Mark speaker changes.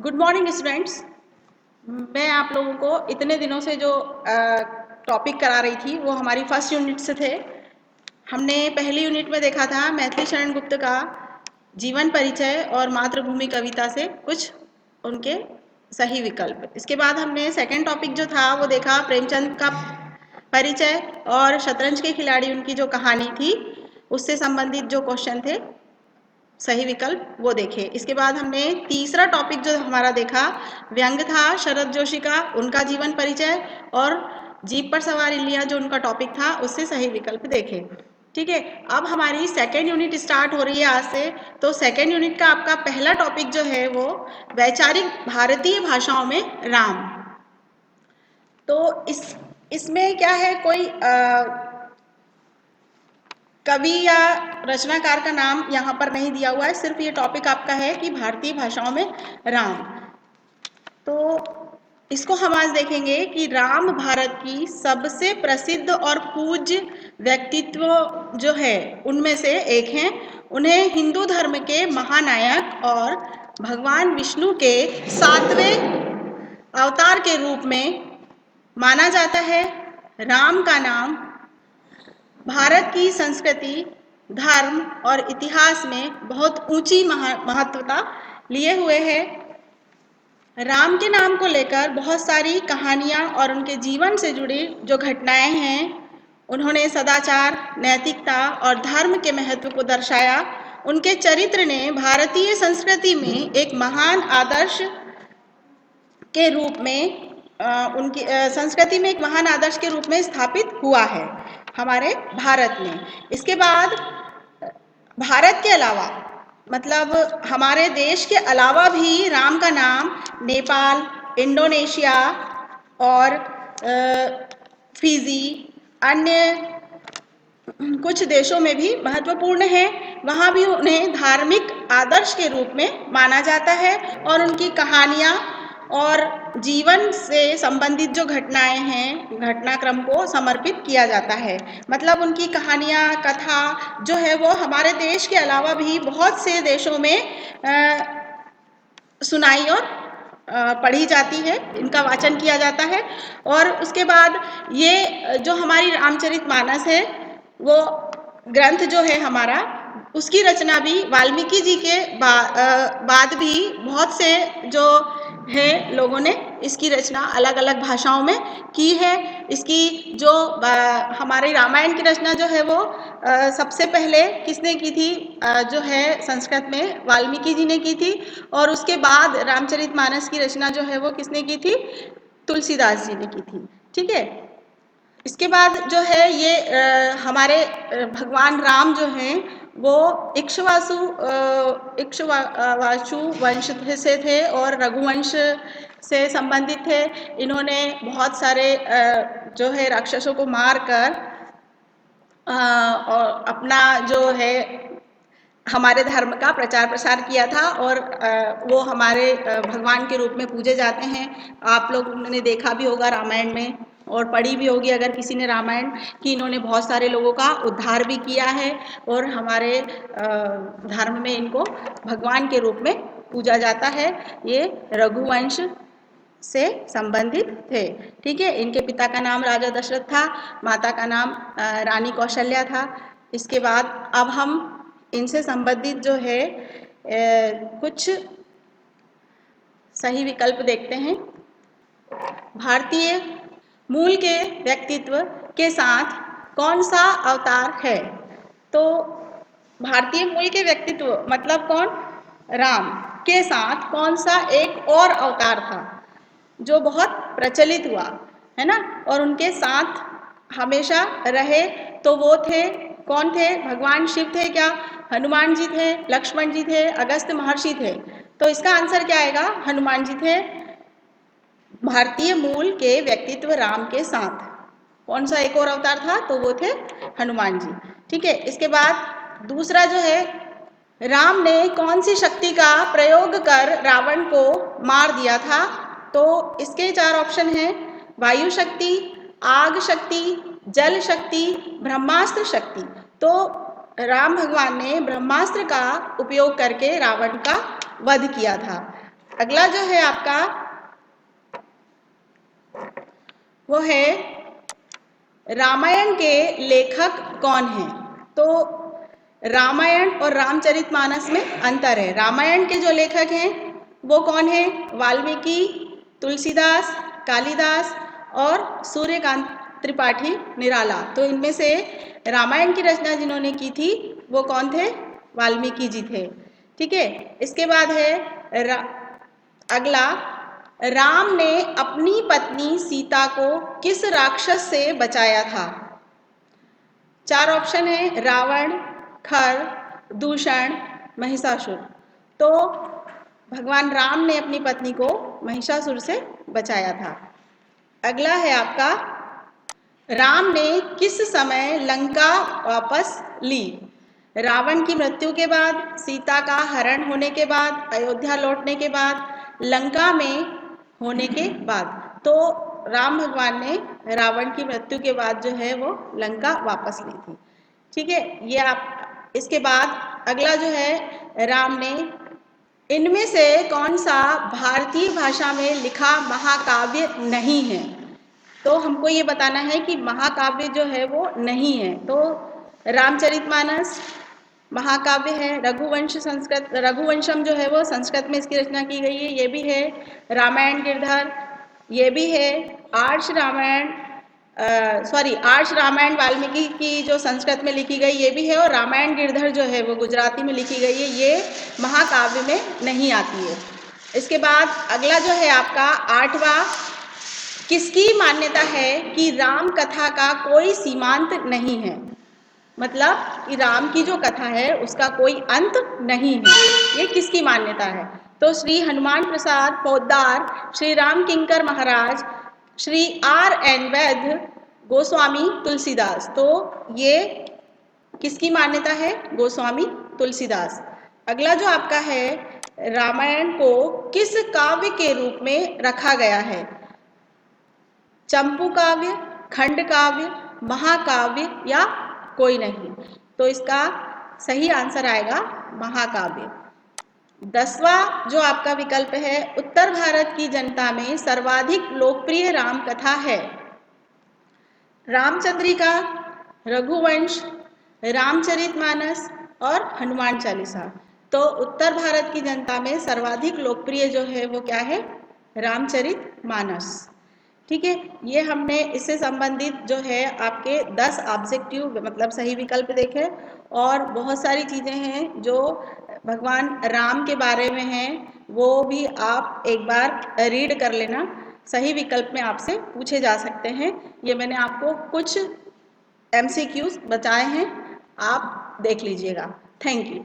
Speaker 1: Good morning students. मैं आप लोगों को इतने दिनों से जो टॉपिक करा रही थी वो हमारी फर्स्ट यूनिट से थे। हमने पहली यूनिट में देखा था मैथिली शरण गुप्त का जीवन परिचय और मातृभूमि कविता से कुछ उनके सही विकल्प। इसके बाद हमने सेकंड टॉपिक जो था वो देखा प्रेमचंद का परिचय और शतरंज के खिलाड़ी उनकी जो कहानी थी उससे संबंधित जो क्वेश्चन थे सही विकल्प वो देखे। इसके बाद हमने तीसरा टॉपिक जो हमारा देखा व्यंग था शरद जोशी का, उनका जीवन परिचय और जीप पर सवार इलिया जो उनका टॉपिक था उससे सही विकल्प देखे। ठीक है, अब हमारी सेकेंड यूनिट स्टार्ट हो रही है आज से। तो सेकेंड यूनिट का आपका पहला टॉपिक जो है वो वैचारिक भारतीय भाषाओं में राम। तो इसमें क्या है, कोई कवि या रचनाकार का नाम यहाँ पर नहीं दिया हुआ है, सिर्फ ये टॉपिक आपका है कि भारतीय भाषाओं में राम। तो इसको हम आज देखेंगे कि राम भारत की सबसे प्रसिद्ध और पूज्य व्यक्तित्व जो है उनमें से एक हैं। उन्हें हिंदू धर्म के महानायक और भगवान विष्णु के 7वें अवतार के रूप में माना जाता है। राम का नाम भारत की संस्कृति, धर्म और इतिहास में बहुत ऊंची महत्वता लिए हुए है। राम के नाम को लेकर बहुत सारी कहानियाँ और उनके जीवन से जुड़ी जो घटनाएं हैं, उन्होंने सदाचार, नैतिकता और धर्म के महत्व को दर्शाया। उनके चरित्र ने भारतीय संस्कृति में एक महान आदर्श के रूप में उनकी संस्कृति में एक महान आदर्श के रूप में स्थापित हुआ है हमारे भारत में। इसके बाद भारत के अलावा मतलब हमारे देश के अलावा भी राम का नाम नेपाल, इंडोनेशिया और फिजी अन्य कुछ देशों में भी महत्वपूर्ण है। वहाँ भी उन्हें धार्मिक आदर्श के रूप में माना जाता है और उनकी कहानियाँ और जीवन से संबंधित जो घटनाएं हैं, घटनाक्रम को समर्पित किया जाता है। मतलब उनकी कहानियाँ, कथा जो है वो हमारे देश के अलावा भी बहुत से देशों में सुनाई और पढ़ी जाती है, इनका वाचन किया जाता है। और उसके बाद ये जो हमारी रामचरितमानस है वो ग्रंथ जो है हमारा, उसकी रचना भी वाल्मीकि जी के बाद भी बहुत से जो है लोगों ने इसकी रचना अलग अलग भाषाओं में की है। इसकी जो हमारी रामायण की रचना जो है वो सबसे पहले किसने की थी, जो है संस्कृत में वाल्मीकि जी ने की थी। और उसके बाद रामचरितमानस की रचना जो है वो किसने की थी, तुलसीदास जी ने की थी। ठीक है, इसके बाद जो है ये हमारे भगवान राम जो हैं वो इक्ष्वाकु वंश से थे और रघुवंश से संबंधित थे। इन्होंने बहुत सारे जो है राक्षसों को मार कर और अपना जो है हमारे धर्म का प्रचार प्रसार किया था और वो हमारे भगवान के रूप में पूजे जाते हैं। आप लोगों ने देखा भी होगा रामायण में और पढ़ी भी होगी अगर किसी ने रामायण कि इन्होंने बहुत सारे लोगों का उद्धार भी किया है और हमारे धर्म में इनको भगवान के रूप में पूजा जाता है। ये रघुवंश से संबंधित थे। ठीक है, इनके पिता का नाम राजा दशरथ था, माता का नाम रानी कौशल्या था। इसके बाद अब हम इनसे संबंधित जो है कुछ सही विकल्प देखते हैं। भारतीय मूल के व्यक्तित्व के साथ कौन सा अवतार है? तो भारतीय मूल के व्यक्तित्व मतलब कौन, राम के साथ कौन सा एक और अवतार था जो बहुत प्रचलित हुआ है ना और उनके साथ हमेशा रहे? तो वो थे, कौन थे? भगवान शिव थे क्या, हनुमान जी थे, लक्ष्मण जी थे, अगस्त्य महर्षि थे? तो इसका आंसर क्या आएगा, हनुमान जी थे। भारतीय मूल के व्यक्तित्व राम के साथ कौन सा एक और अवतार था? तो वो थे हनुमान जी। ठीक है, इसके बाद दूसरा जो है, राम ने कौन सी शक्ति का प्रयोग कर रावण को मार दिया था? तो इसके 4 ऑप्शन हैं, वायु शक्ति, आग शक्ति, जल शक्ति, ब्रह्मास्त्र शक्ति। तो राम भगवान ने ब्रह्मास्त्र का उपयोग करके रावण का वध किया था। अगला जो है आपका वो है रामायण के लेखक कौन हैं। तो रामायण और रामचरितमानस में अंतर है। रामायण के जो लेखक हैं वो कौन है? वाल्मीकि, तुलसीदास, कालिदास और सूर्यकांत त्रिपाठी निराला। तो इनमें से रामायण की रचना जिन्होंने की थी वो कौन थे? वाल्मीकि जी थे। ठीक है। इसके बाद है अगला, राम ने अपनी पत्नी सीता को किस राक्षस से बचाया था? 4 ऑप्शन है, रावण, खर, दूषण, महिषासुर। तो भगवान राम ने अपनी पत्नी को महिषासुर से बचाया था। अगला है आपका, राम ने किस समय लंका वापस ली? रावण की मृत्यु के बाद, सीता का हरण होने के बाद, अयोध्या लौटने के बाद, लंका में होने के बाद। तो राम भगवान ने रावण की मृत्यु के बाद जो है वो लंका वापस ली थी। ठीक है। ये आप, इसके बाद अगला जो है, राम ने इनमें से कौन सा भारतीय भाषा में लिखा महाकाव्य नहीं है? तो हमको ये बताना है कि महाकाव्य जो है वो नहीं है। तो रामचरितमानस महाकाव्य है, रघुवंशम जो है वो संस्कृत में इसकी रचना की गई है, ये भी है। रामायण गिरधर ये भी है। आर्ष रामायण वाल्मीकि की जो संस्कृत में लिखी गई ये भी है, और रामायण गिरधर जो है वो गुजराती में लिखी गई है, ये महाकाव्य में नहीं आती है। इसके बाद अगला जो है आपका 8वां, किसकी मान्यता है कि राम कथा का कोई सीमांत नहीं है? मतलब कि राम की जो कथा है उसका कोई अंत नहीं है, ये किसकी मान्यता है? तो श्री हनुमान प्रसाद पोद्दार, श्री राम किंकर महाराज, श्री R.N. वैद्य, गोस्वामी तुलसीदास। तो ये किसकी मान्यता है? गोस्वामी तुलसीदास। अगला जो आपका है, रामायण को किस काव्य के रूप में रखा गया है? चंपू काव्य, खंड काव्य, महाकाव्य या कोई नहीं? तो इसका सही आंसर आएगा महाकाव्य। 10वां जो आपका विकल्प है, उत्तर भारत की जनता में सर्वाधिक लोकप्रिय राम कथा है रामचंद्रिका, रघुवंश, रामचरितमानस और हनुमान चालीसा। तो उत्तर भारत की जनता में सर्वाधिक लोकप्रिय जो है वो क्या है? रामचरितमानस। ठीक है। ये हमने इससे संबंधित जो है आपके 10 ऑब्जेक्टिव मतलब सही विकल्प देखे, और बहुत सारी चीज़ें हैं जो भगवान राम के बारे में हैं, वो भी आप एक बार रीड कर लेना। सही विकल्प में आपसे पूछे जा सकते हैं। ये मैंने आपको कुछ MCQs बताए हैं, आप देख लीजिएगा। Thank you.